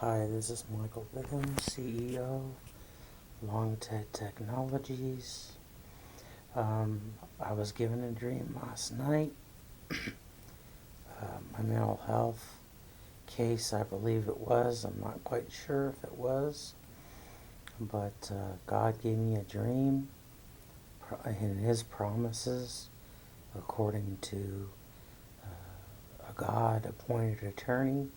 Hi, this is Michael Bigham, CEO, Longtech Technologies. I was given a dream last night. My mental health case, I believe it was. I'm not quite sure if it was. But God gave me a dream in His promises, according to a God-appointed attorney.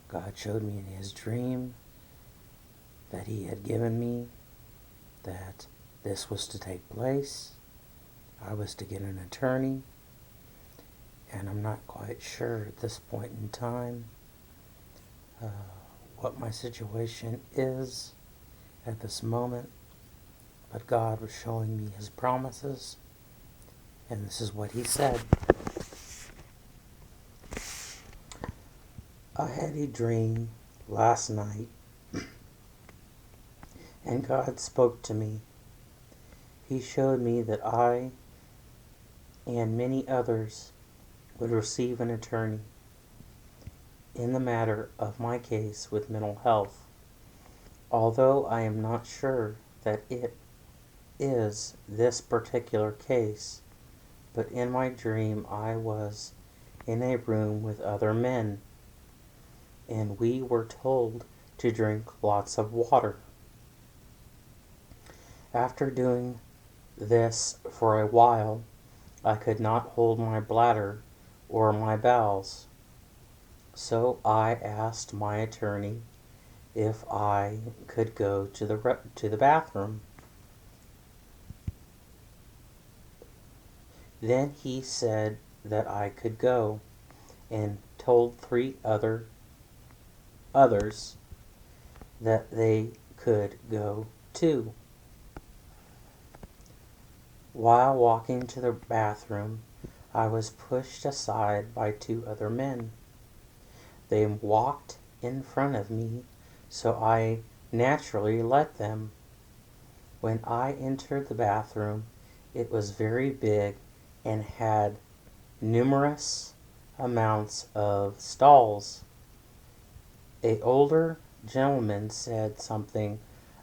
God showed me in His dream that He had given me that this was to take place. I was to get an attorney, and I'm not quite sure at this point in time what my situation is at this moment, but God was showing me His promises, and this is what He said. I had a dream last night, and God spoke to me. He showed me that I and many others would receive an attorney in the matter of my case with mental health, although I am not sure that it is this particular case. But in my dream I was in a room with other men, and we were told to drink lots of water. After doing this for a while, I could not hold my bladder or my bowels. So I asked my attorney if I could go to the bathroom. Then he said that I could go, and told three others that they could go too. While walking to the bathroom, I was pushed aside by two other men. They walked in front of me, so I naturally let them. When I entered the bathroom, it was very big and had numerous amounts of stalls. An older gentleman said something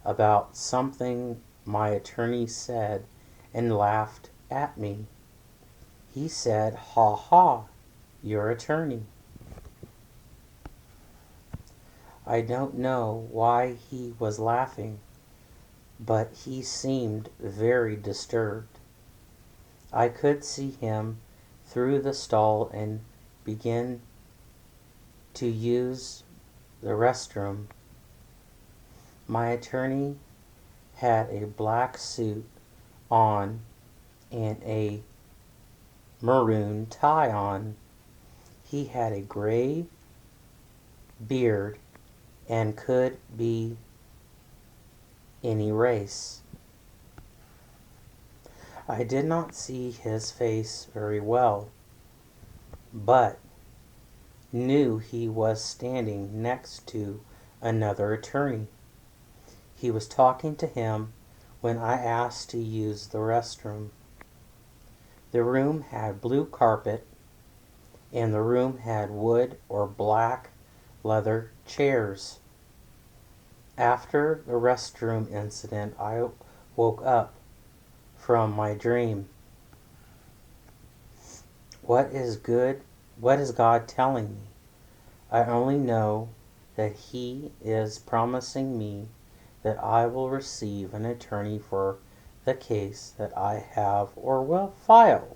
about something my attorney said and laughed at me. He said, "Ha ha, your attorney." I don't know why he was laughing, but he seemed very disturbed. I could see him through the stall and begin to use the restroom. My attorney had a black suit on and a maroon tie on. He had a gray beard and could be any race. I did not see his face very well, but knew he was standing next to another attorney. He was talking to him when I asked to use the restroom. The room had blue carpet, and the room had wood or black leather chairs. After the restroom incident, I woke up from my dream. What is God telling me? I only know that He is promising me that I will receive an attorney for the case that I have or will file,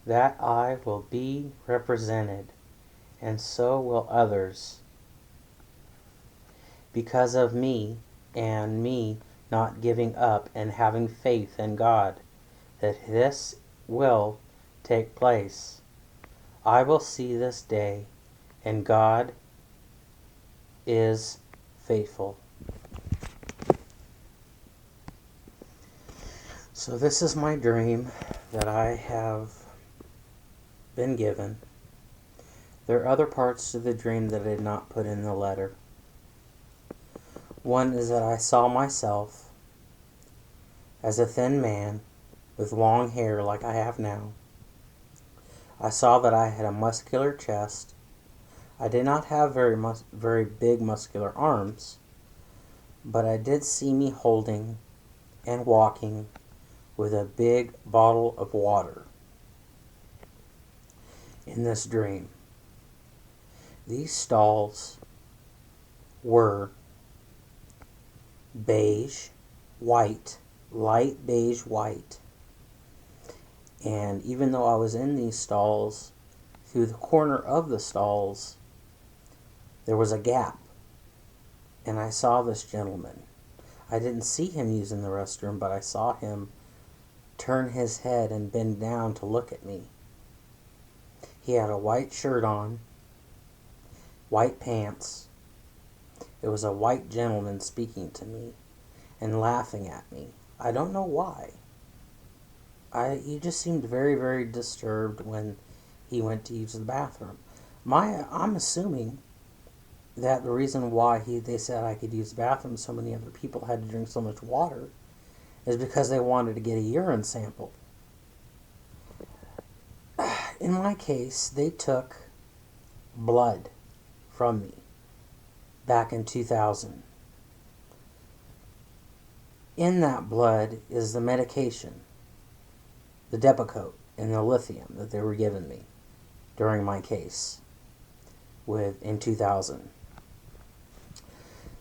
that I will be represented, and so will others, because of me and me not giving up and having faith in God, that this will take place. I will see this day, and God is faithful. So this is my dream that I have been given. There are other parts to the dream that I did not put in the letter. One is that I saw myself as a thin man with long hair like I have now. I saw that I had a muscular chest. I did not have very big muscular arms, but I did see me holding and walking with a big bottle of water in this dream. These stalls were beige, white, light beige white. And even though I was in these stalls, through the corner of the stalls, there was a gap. And I saw this gentleman. I didn't see him using the restroom, but I saw him turn his head and bend down to look at me. He had a white shirt on, white pants. It was a white gentleman speaking to me and laughing at me. I don't know why. He just seemed very, very disturbed when he went to use the bathroom. I'm assuming that the reason why they said I could use the bathroom, so many other people had to drink so much water, is because they wanted to get a urine sample. In my case, they took blood from me back in 2000. In that blood is the medication, the Depakote and the lithium that they were giving me during my case in 2000.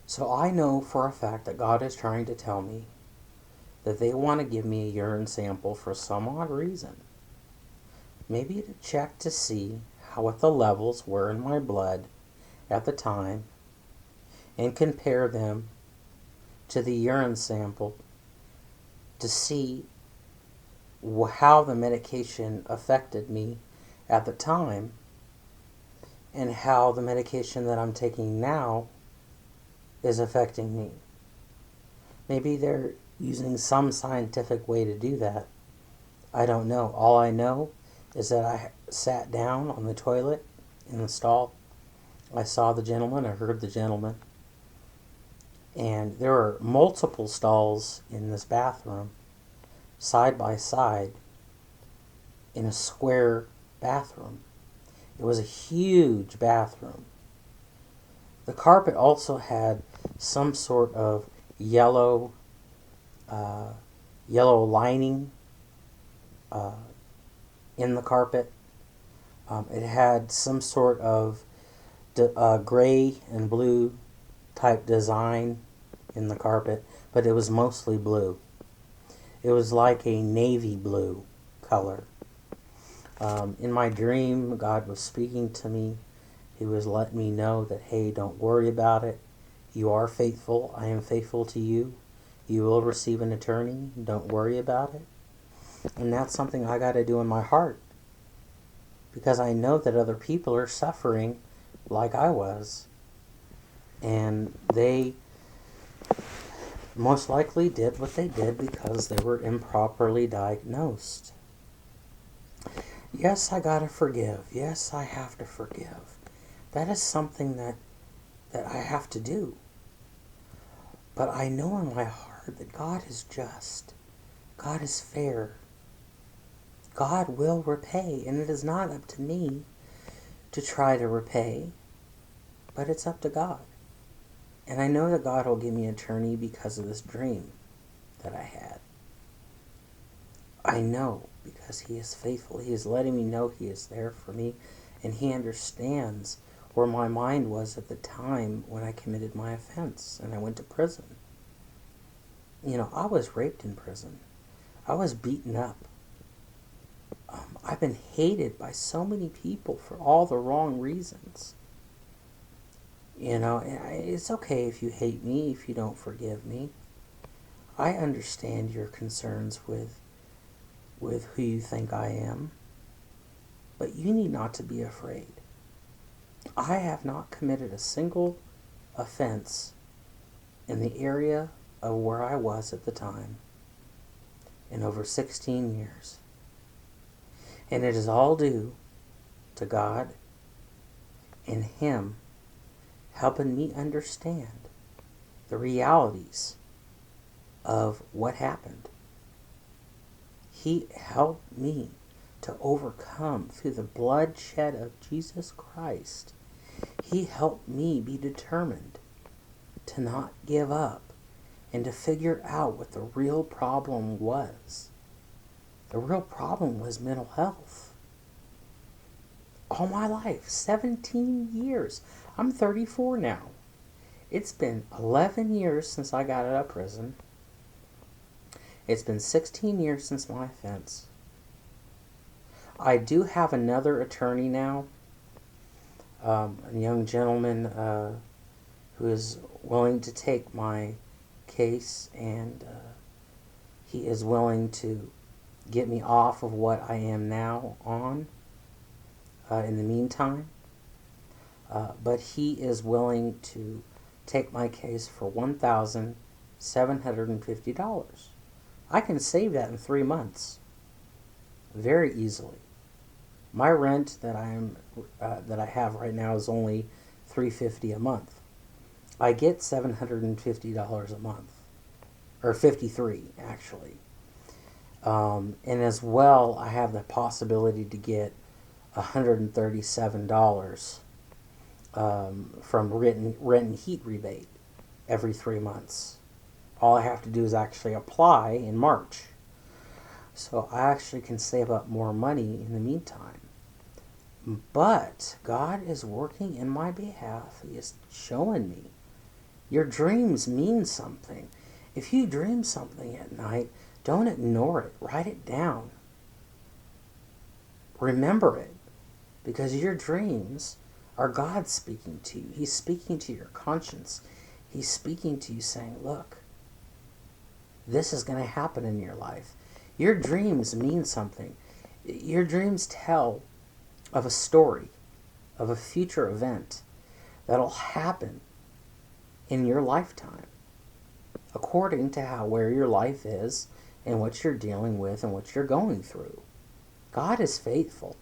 So I know for a fact that God is trying to tell me that they want to give me a urine sample for some odd reason. Maybe to check to see what the levels were in my blood at the time and compare them to the urine sample to see how the medication affected me at the time and how the medication that I'm taking now is affecting me. Maybe they're using some scientific way to do that. I don't know. All I know is that I sat down on the toilet in the stall. I saw the gentleman. I heard the gentleman. And there were multiple stalls in this bathroom, side by side, in a square bathroom. It was a huge bathroom. The carpet also had some sort of yellow lining in the carpet. It had some sort of gray and blue type design in the carpet, but it was mostly blue. It was like a navy blue color. In my dream, God was speaking to me. He was letting me know that, hey, don't worry about it. You are faithful. I am faithful to you. You will receive an attorney. Don't worry about it. And that's something I got to do in my heart, because I know that other people are suffering like I was. And they most likely did what they did because they were improperly diagnosed. Yes, I gotta forgive. Yes, I have to forgive. That is something that I have to do. But I know in my heart that God is just. God is fair. God will repay, and it is not up to me to try to repay, but it's up to God. And I know that God will give me an attorney because of this dream that I had. I know because He is faithful. He is letting me know He is there for me, and He understands where my mind was at the time when I committed my offense and I went to prison. I was raped in prison. I was beaten up. I've been hated by so many people for all the wrong reasons. It's okay if you hate me, if you don't forgive me. I understand your concerns with who you think I am, but you need not to be afraid. I have not committed a single offense in the area of where I was at the time in over 16 years. And it is all due to God and Him helping me understand the realities of what happened. He helped me to overcome through the bloodshed of Jesus Christ. He helped me be determined to not give up and to figure out what the real problem was. The real problem was mental health. All my life, 17 years. I'm 34 now. It's been 11 years since I got out of prison. It's been 16 years since my offense. I do have another attorney now, a young gentleman who is willing to take my case, and he is willing to get me off of what I am now on in the meantime. But he is willing to take my case for $1,750. I can save that in 3 months very easily. My rent that I have right now is only $350 a month. I get $750 a month, or $53 actually. And as well, I have the possibility to get $137 from rent and heat rebate every 3 months. All I have to do is actually apply in March. So I actually can save up more money in the meantime. But God is working in my behalf. He is showing me your dreams mean something. If you dream something at night, don't ignore it. Write it down. Remember it. Because your dreams are God speaking to you. He's speaking to your conscience. He's speaking to you saying, look, this is going to happen in your life. Your dreams mean something. Your dreams tell of a story, of a future event that'll happen in your lifetime, according to where your life is and what you're dealing with and what you're going through. God is faithful.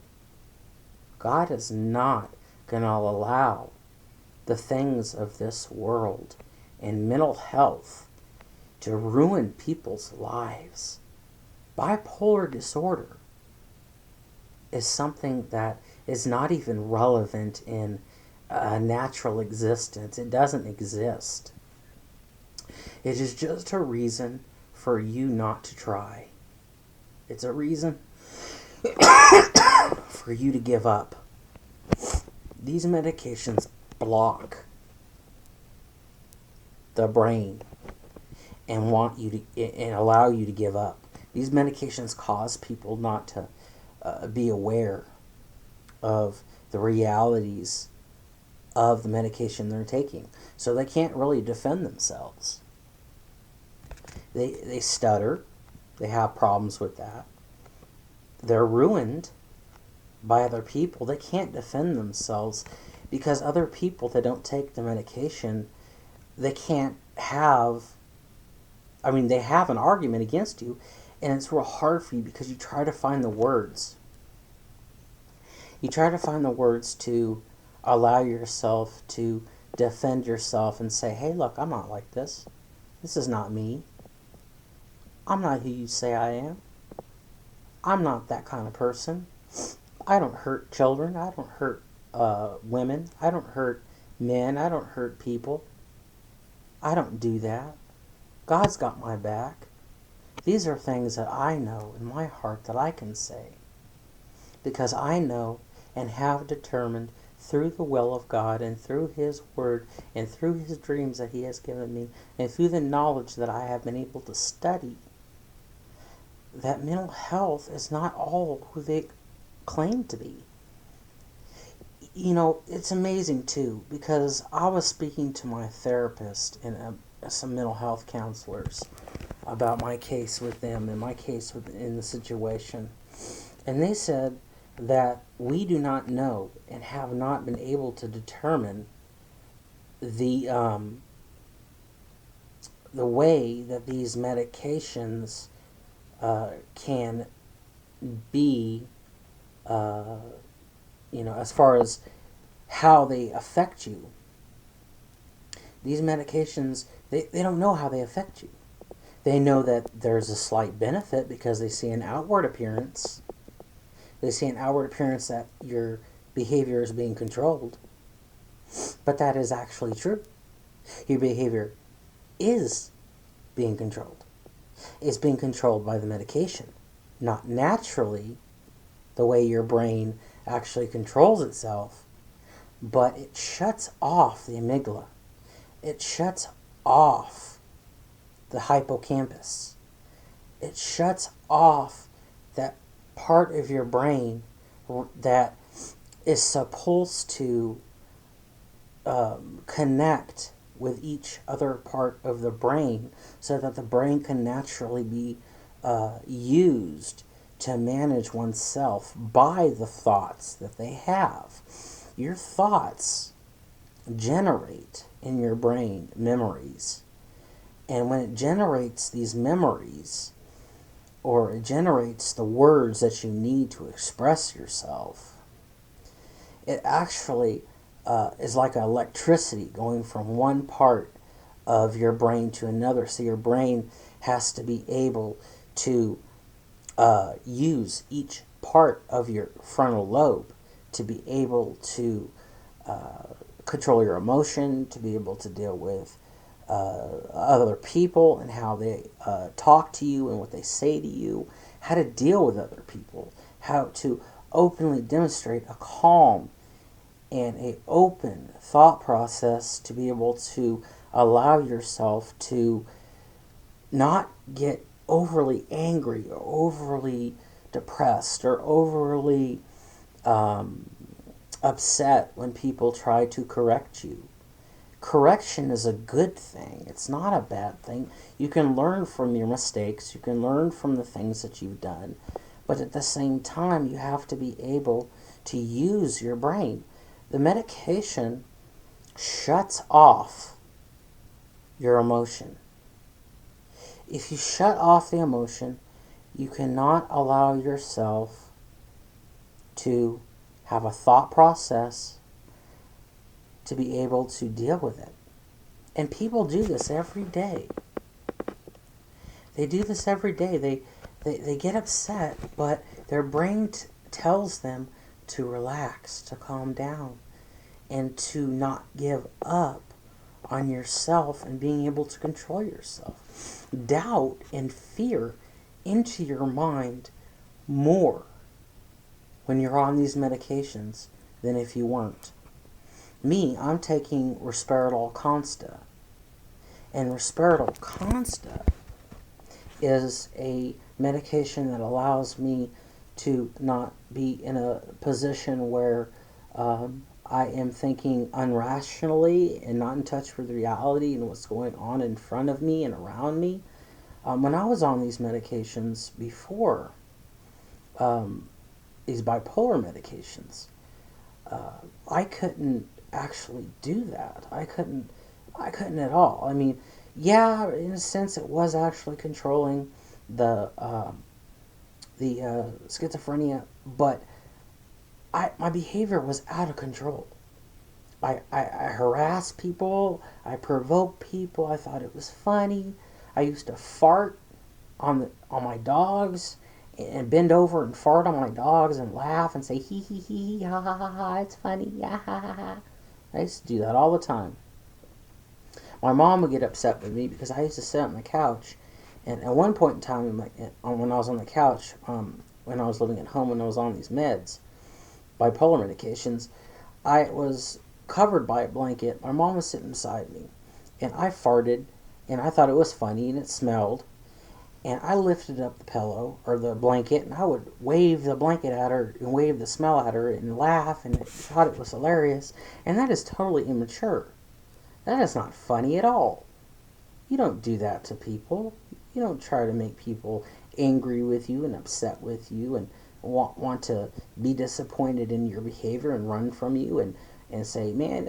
God is not going to allow the things of this world and mental health to ruin people's lives. Bipolar disorder is something that is not even relevant in a natural existence. It doesn't exist. It is just a reason for you not to try. It's a reason for you to give up. These medications block the brain and want you to and allow you to give up. These medications cause people not to be aware of the realities of the medication they're taking, so they can't really defend themselves. They stutter. They have problems with that. They're ruined by other people. They can't defend themselves because other people that don't take the medication, they can't have, they have an argument against you, and it's real hard for you because you try to find the words. You try to find the words to allow yourself to defend yourself and say, hey, look, I'm not like this. This is not me. I'm not who you say I am. I'm not that kind of person. I don't hurt children. I don't hurt women. I don't hurt men. I don't hurt people. I don't do that. God's got my back. These are things that I know in my heart that I can say, because I know and have determined through the will of God and through His Word and through His dreams that He has given me and through the knowledge that I have been able to study, that mental health is not all who they claim to be. It's amazing too, because I was speaking to my therapist and some mental health counselors about my case with them and my case in the situation. And they said that we do not know and have not been able to determine the way that these medications can be, as far as how they affect you. These medications, they don't know how they affect you. They know that there's a slight benefit because they see an outward appearance. They see an outward appearance that your behavior is being controlled. But that is actually true. Your behavior is being controlled. It's being controlled by the medication, not naturally the way your brain actually controls itself, but it shuts off the amygdala. It shuts off the hippocampus. It shuts off that part of your brain that is supposed to connect with each other part of the brain so that the brain can naturally be used to manage oneself by the thoughts that they have. Your thoughts generate in your brain memories. And when it generates these memories, or it generates the words that you need to express yourself, it actually is like electricity going from one part of your brain to another. So your brain has to be able to use each part of your frontal lobe to be able to control your emotion, to be able to deal with other people and how they talk to you and what they say to you, how to deal with other people, how to openly demonstrate a calm and a open thought process to be able to allow yourself to not get overly angry or overly depressed or overly upset when people try to correct you. Correction is a good thing. It's not a bad thing. You can learn from your mistakes. You can learn from the things that you've done. But at the same time, you have to be able to use your brain. The medication shuts off your emotion. If you shut off the emotion, you cannot allow yourself to have a thought process to be able to deal with it. And people do this every day. They do this every day. They get upset, but their brain tells them to relax, to calm down, and to not give up on yourself and being able to control yourself. Doubt and fear into your mind more when you're on these medications than if you weren't. Me, I'm taking Risperidol Consta. And Risperidol Consta is a medication that allows me to not be in a position where I am thinking unrationally and not in touch with reality and what's going on in front of me and around me. When I was on these medications before, these bipolar medications, I couldn't actually do that. I couldn't at all. I mean, yeah, in a sense, it was actually controlling the schizophrenia, but my behavior was out of control. I harassed people. I provoked people. I thought it was funny. I used to fart on my dogs and bend over and fart on my dogs and laugh and say hee hee hee ha ha ha ha, it's funny, ha ha ha ha. I used to do that all the time. My mom would get upset with me because I used to sit on the couch, and at one point in time, when I was on the couch, when I was living at home, when I was on these meds, bipolar medications, I was covered by a blanket. My mom was sitting beside me, and I farted, and I thought it was funny, and it smelled. And I lifted up the pillow, or the blanket, and I would wave the blanket at her, and wave the smell at her, and laugh, and thought it was hilarious. And that is totally immature. That is not funny at all. You don't do that to people. You don't try to make people angry with you and upset with you and want to be disappointed in your behavior and run from you and say, man,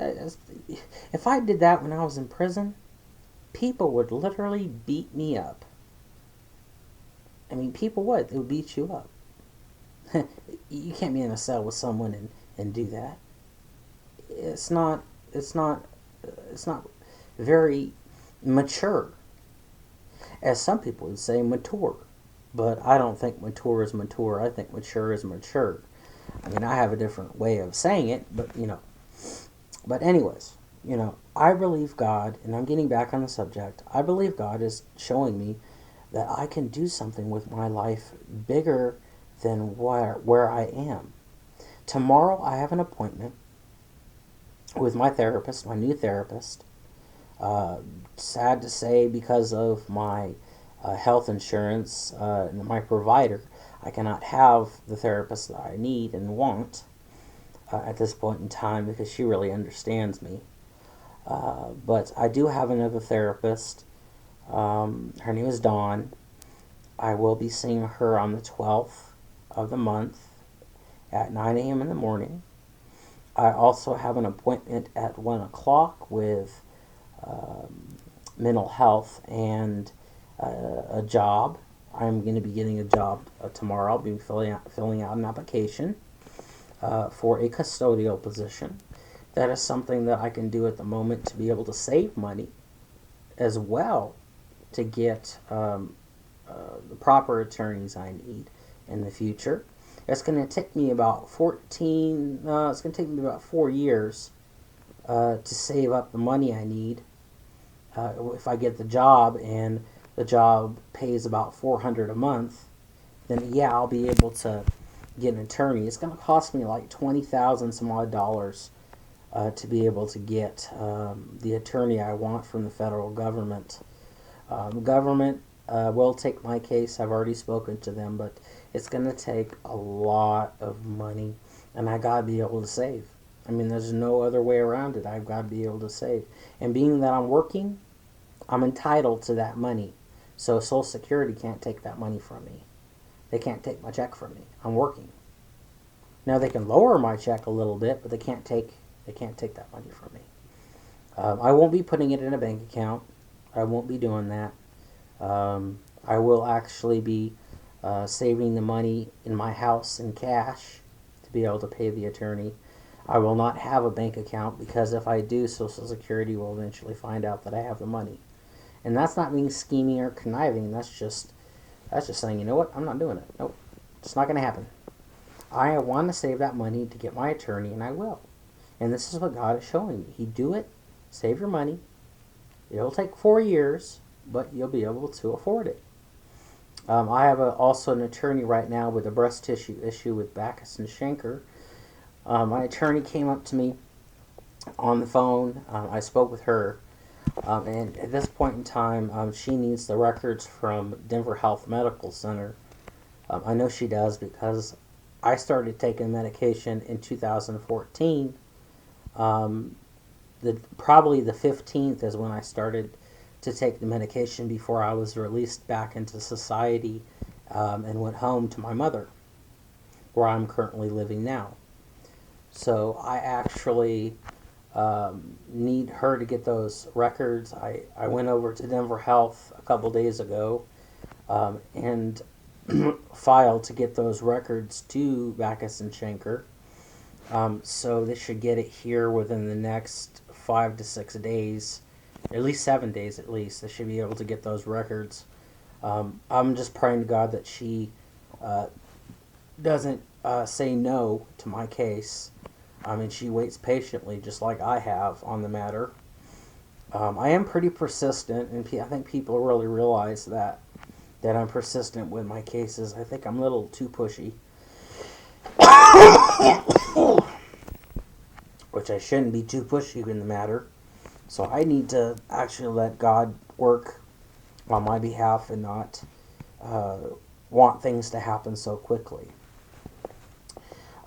if I did that when I was in prison, people would literally beat me up. I mean, people would. They would beat you up. You can't be in a cell with someone and do that. It's not very mature. As some people would say, mature. But I don't think mature is mature. I think mature is mature. I mean, I have a different way of saying it, but, you know. But anyways, I believe God, and I'm getting back on the subject, I believe God is showing me that I can do something with my life bigger than where I am. Tomorrow I have an appointment with my therapist, my new therapist. Uh, Sad to say, because of my health insurance and my provider, I cannot have the therapist that I need and want at this point in time because she really understands me. But I do have another therapist. Her name is Dawn. I will be seeing her on the 12th of the month at 9 a.m. in the morning. I also have an appointment at 1 o'clock with mental health and a job. I'm going to be getting a job tomorrow. I'll be filling out an application for a custodial position. That is something that I can do at the moment to be able to save money as well to get the proper attorneys I need in the future. It's going to take me about 4 years to save up the money I need. If I get the job and the job pays about $400 a month, then yeah, I'll be able to get an attorney. It's going to cost me like 20,000 some odd dollars to be able to get the attorney I want from the federal government. The government will take my case. I've already spoken to them, but it's going to take a lot of money, and I got to be able to save. I mean, there's no other way around it. I've got to be able to save. And being that I'm working, I'm entitled to that money. So Social Security can't take that money from me. They can't take my check from me. I'm working. Now they can lower my check a little bit, but they can't take that money from me. I won't be putting it in a bank account. I won't be doing that. I will actually be saving the money in my house in cash to be able to pay the attorney. I will not have a bank account because if I do, Social Security will eventually find out that I have the money. And that's not being scheming or conniving. That's just saying, you know what, I'm not doing it. Nope, it's not going to happen. I want to save that money to get my attorney, and I will. And this is what God is showing me. He do it, save your money. It'll take 4 years, but you'll be able to afford it. I have also an attorney right now with a breast tissue issue with Backus and Schenker. My attorney came up to me on the phone. I spoke with her. And at this point in time, she needs the records from Denver Health Medical Center. I know she does because I started taking medication in 2014. Probably the 15th is when I started to take the medication before I was released back into society and went home to my mother, where I'm currently living now. So I actually need her to get those records. I went over to Denver Health a couple days ago and filed to get those records to Backus and Schenker. So they should get it here within the next 5 to 6 days, at least 7 days at least. They should be able to get those records. I'm just praying to God that she doesn't say no to my case. I mean, she waits patiently, just like I have on the matter. I am pretty persistent, and I think people really realize that I'm persistent with my cases. I think I'm a little too pushy, which I shouldn't be too pushy in the matter. So I need to actually let God work on my behalf and not want things to happen so quickly.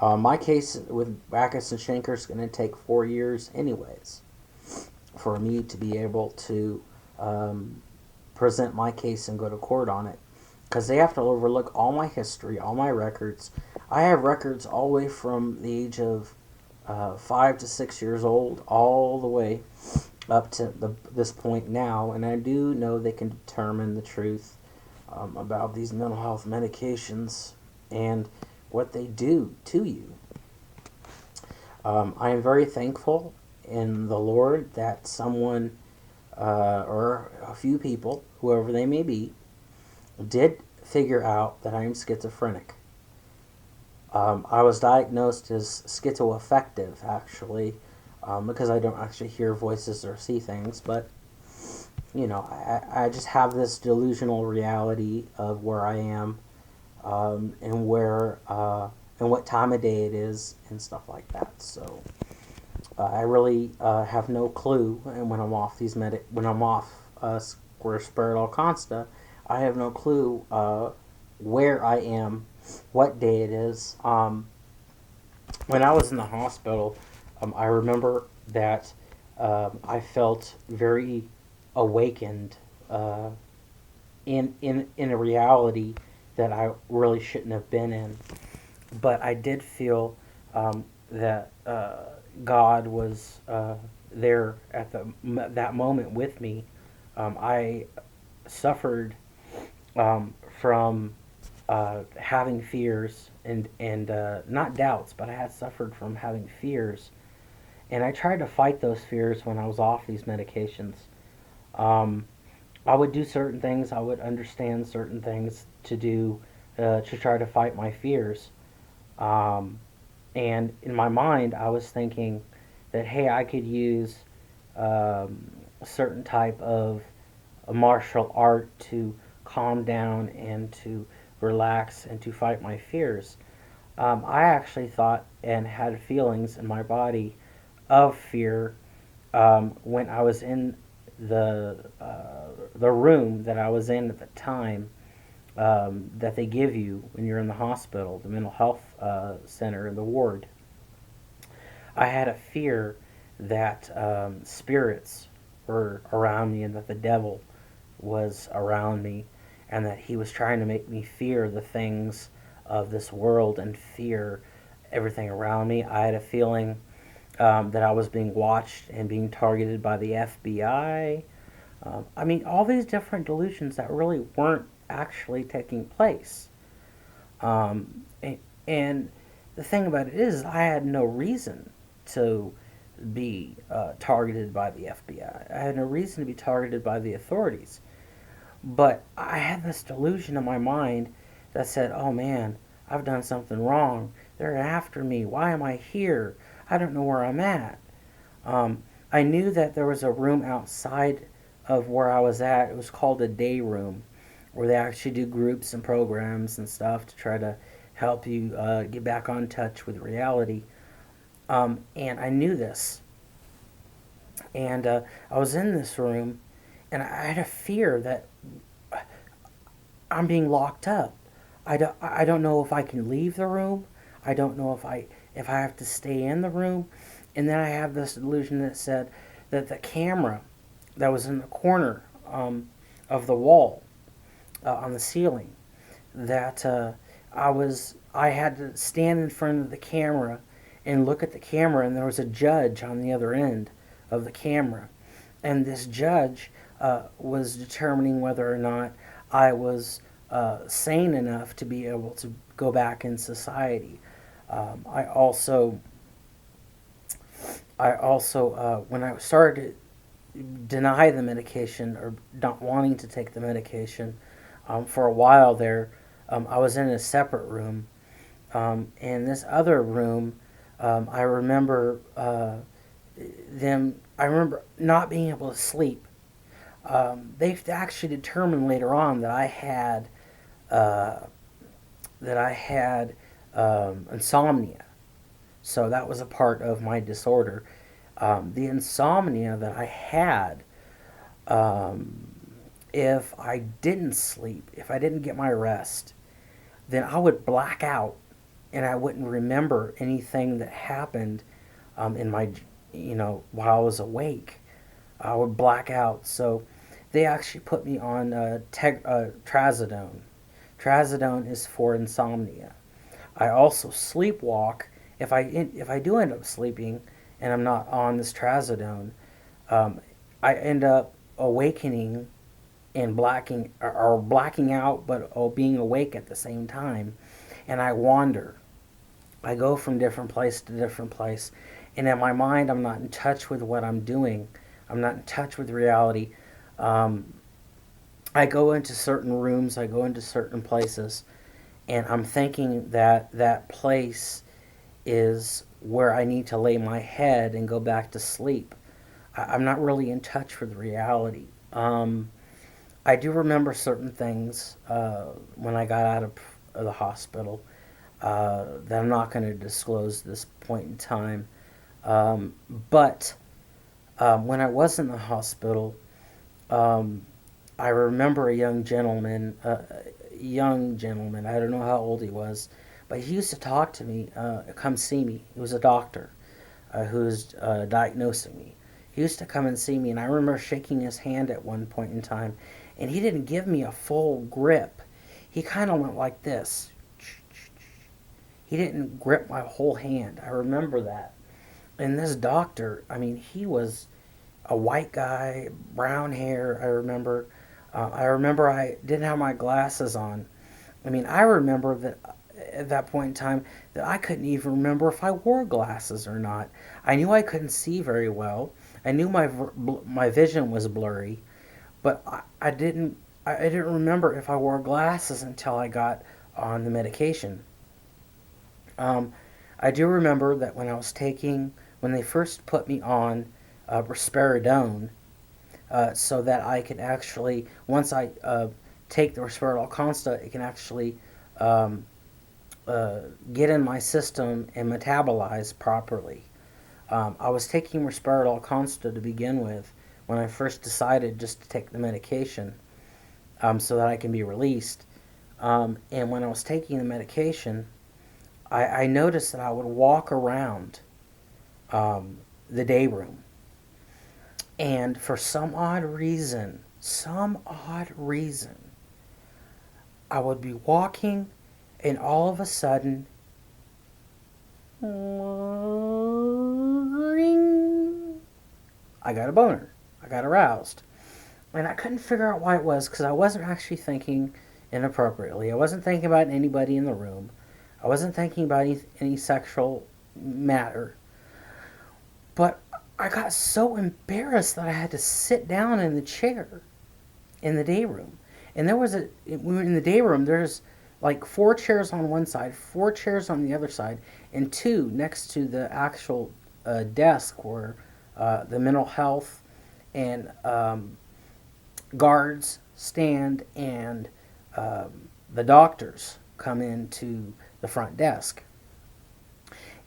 My case with Backus and Schenker is going to take 4 years anyways for me to be able to present my case and go to court on it, because they have to overlook all my history, all my records. I have records all the way from the age of 5 to 6 years old all the way up to this point now, and I do know they can determine the truth about these mental health medications and what they do to you. I am very thankful in the Lord that someone or a few people, whoever they may be, did figure out that I am schizophrenic. I was diagnosed as schizoaffective, actually, because I don't actually hear voices or see things, but I just have this delusional reality of where I am, and where and what time of day it is and stuff like that. So I really have no clue, and when I'm off when I'm off Square Spirit All Consta, I have no clue where I am, what day it is. When I was in the hospital, I remember that I felt very awakened in a reality that I really shouldn't have been in. But I did feel that God was there at that moment with me. I suffered from having fears and not doubts, but I had suffered from having fears, and I tried to fight those fears when I was off these medications. Um, I would do certain things. I would understand certain things to do to try to fight my fears. Um, and in my mind, I was thinking that hey, I could use a certain type of a martial art to calm down and to relax and to fight my fears. I actually thought and had feelings in my body of fear when I was in the room that I was in at the time, that they give you when you're in the hospital, the mental health center in the ward. I had a fear that spirits were around me and that the devil was around me and that he was trying to make me fear the things of this world and fear everything around me. I had a feeling that I was being watched and being targeted by the FBI. I mean, all these different delusions that really weren't actually taking place. And the thing about it is, I had no reason to be targeted by the FBI. I had no reason to be targeted by the authorities. But I had this delusion in my mind that said, oh man, I've done something wrong. They're after me. Why am I here? I don't know where I'm at. I knew that there was a room outside of where I was at. It was called a day room, where they actually do groups and programs and stuff to try to help you get back on touch with reality. And I knew this. And I was in this room, and I had a fear that I'm being locked up. I don't know if I can leave the room. I don't know if I have to stay in the room. And then I have this illusion that said that the camera that was in the corner of the wall on the ceiling, that I had to stand in front of the camera and look at the camera, and there was a judge on the other end of the camera, and this judge was determining whether or not I was sane enough to be able to go back in society. I also, when I started to deny the medication or not wanting to take the medication, for a while there, I was in a separate room. In this other room, I remember I remember not being able to sleep. They actually determined later on that uh, I had insomnia. So that was a part of my disorder. The insomnia that I had, if I didn't sleep, if I didn't get my rest, then I would black out and I wouldn't remember anything that happened in my, while I was awake. I would black out. So they actually put me on trazodone. Trazodone is for insomnia. I also sleepwalk. If I do end up sleeping and I'm not on this trazodone, I end up awakening and blacking out, but being awake at the same time, and I wander. I go from different place to different place, and in my mind, I'm not in touch with what I'm doing. I'm not in touch with reality. I go into certain rooms. I go into certain places, and I'm thinking that that place is where I need to lay my head and go back to sleep. I'm not really in touch with reality. I do remember certain things when I got out of the hospital that I'm not going to disclose at this point in time. But when I was in the hospital, um, I remember a young gentleman. I don't know how old he was, but he used to talk to me, come see me. He was a doctor who was diagnosing me. He used to come and see me, and I remember shaking his hand at one point in time, and he didn't give me a full grip. He kind of went like this. He didn't grip my whole hand. I remember that. And this doctor, I mean, he was a white guy, brown hair. I remember I didn't have my glasses on. I mean, I remember that at that point in time that I couldn't even remember if I wore glasses or not. I knew I couldn't see very well. I knew my vision was blurry, but I didn't remember if I wore glasses until I got on the medication. Um, I do remember that when they first put me on risperidone, so that I could actually, once I take the risperidone consta, it can actually um, get in my system and metabolize properly. I was taking risperidone consta to begin with when I first decided just to take the medication so that I can be released. And when I was taking the medication, I noticed that I would walk around the day room. And for some odd reason, I would be walking, and all of a sudden, ring, I got a boner. I got aroused. And I couldn't figure out why it was, because I wasn't actually thinking inappropriately. I wasn't thinking about anybody in the room. I wasn't thinking about any sexual matter. But I got so embarrassed that I had to sit down in the chair in the day room. And we were in the day room, there's like 4 chairs on one side, 4 chairs on the other side, and 2 next to the actual desk where the mental health and guards stand, and the doctors come into the front desk.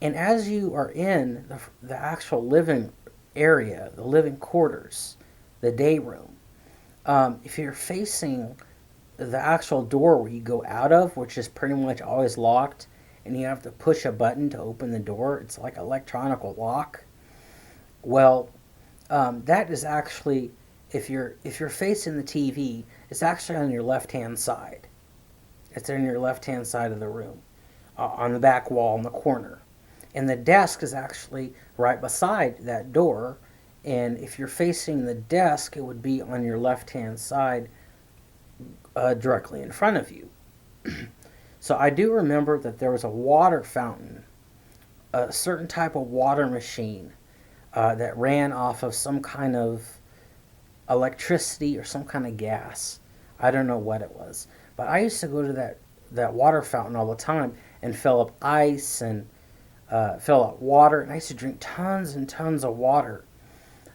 And as you are in the actual living area, the living quarters, the day room, if you're facing the actual door where you go out of, which is pretty much always locked, and you have to push a button to open the door, it's like electronic lock. Well, that is actually, if you're facing the TV, it's actually on your left-hand side. It's on your left-hand side of the room, on the back wall in the corner. And the desk is actually right beside that door. And if you're facing the desk, it would be on your left-hand side, directly in front of you. So I do remember that there was a water fountain, a certain type of water machine that ran off of some kind of electricity or some kind of gas. I don't know what it was. But I used to go to that water fountain all the time and fill up ice and fill up water. And I used to drink tons and tons of water.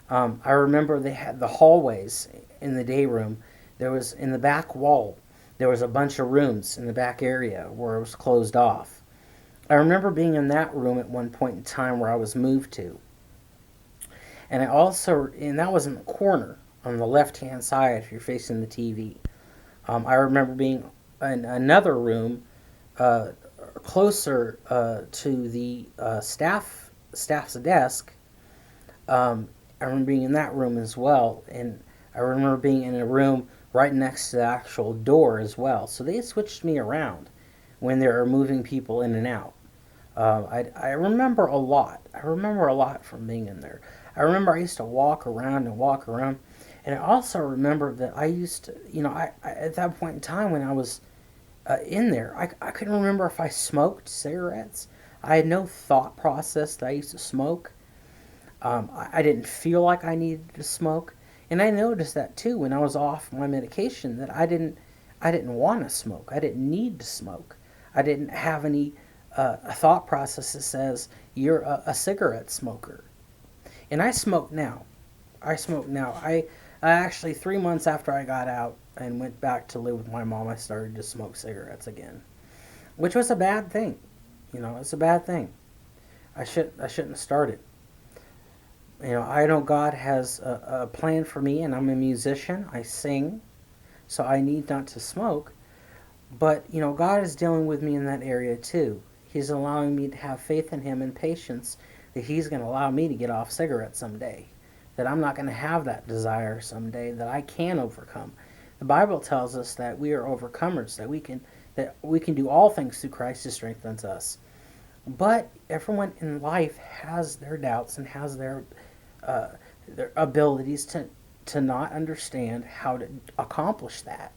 I remember they had the hallways in the day room. There was, in the back wall, there was a bunch of rooms in the back area where it was closed off. I remember being in that room at one point in time where I was moved to. And that was in the corner on the left-hand side if you're facing the TV. I remember being in another room closer to the staff's desk. I remember being in that room as well, and I remember being in a room right next to the actual door as well. So they switched me around when they were moving people in and out. I remember a lot. I remember a lot from being in there. I remember I used to walk around, and I also remember that I used to, I at that point in time when I was in there, I couldn't remember if I smoked cigarettes. I had no thought process that I used to smoke. I didn't feel like I needed to smoke. And I noticed that too when I was off my medication, that I didn't want to smoke. I didn't need to smoke. I didn't have any thought process that says, you're a cigarette smoker. And I smoke now. I actually, 3 months after I got out and went back to live with my mom, I started to smoke cigarettes again, which was a bad thing. It's a bad thing. I shouldn't have started. I know God has a plan for me, and I'm a musician. I sing, so I need not to smoke. But God is dealing with me in that area too. He's allowing me to have faith in Him and patience that He's going to allow me to get off cigarettes someday. That I'm not going to have that desire someday. That I can overcome. The Bible tells us that we are overcomers. That we can do all things through Christ who strengthens us. But everyone in life has their doubts and has uh, their abilities to not understand how to accomplish that.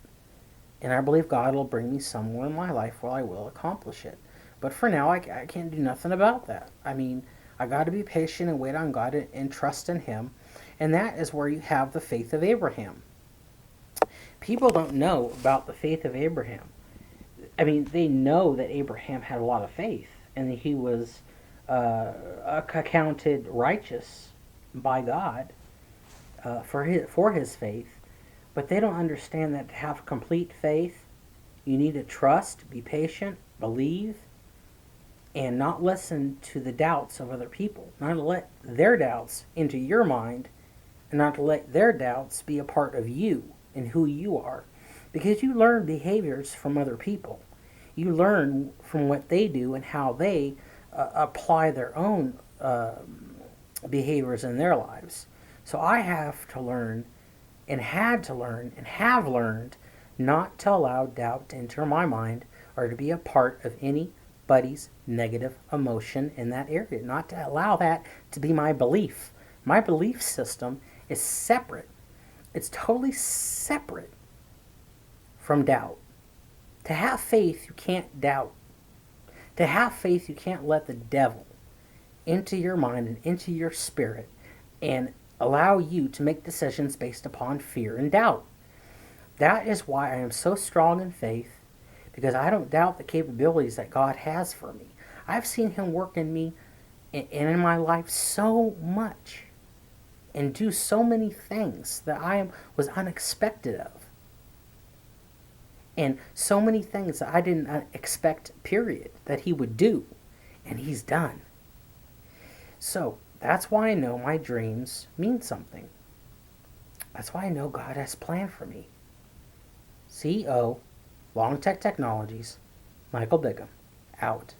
And I believe God will bring me somewhere in my life where I will accomplish it. But for now, I can't do nothing about that. I mean, I got to be patient and wait on God and trust in Him. And that is where you have the faith of Abraham. People don't know about the faith of Abraham. I mean, they know that Abraham had a lot of faith and that he was accounted righteous by God for his faith, but they don't understand that to have complete faith, you need to trust, be patient, believe, and not listen to the doubts of other people. Not to let their doubts into your mind, and not to let their doubts be a part of you and who you are. Because you learn behaviors from other people. You learn from what they do and how they apply their own behaviors in their lives. So I have to learn and had to learn and have learned not to allow doubt to enter my mind or to be a part of anybody's negative emotion in that area. Not to allow that to be my belief. My belief system is separate. It's totally separate from doubt. To have faith, you can't doubt. To have faith, you can't let the devil into your mind and into your spirit and allow you to make decisions based upon fear and doubt. That is why I am so strong in faith, because I don't doubt the capabilities that God has for me. I've seen Him work in me and in my life so much and do so many things that was unexpected of. And so many things that I didn't expect, period, that He would do. And He's done. So, that's why I know my dreams mean something. That's why I know God has planned for me. CEO, Long Tech Technologies, Michael Bigham, out.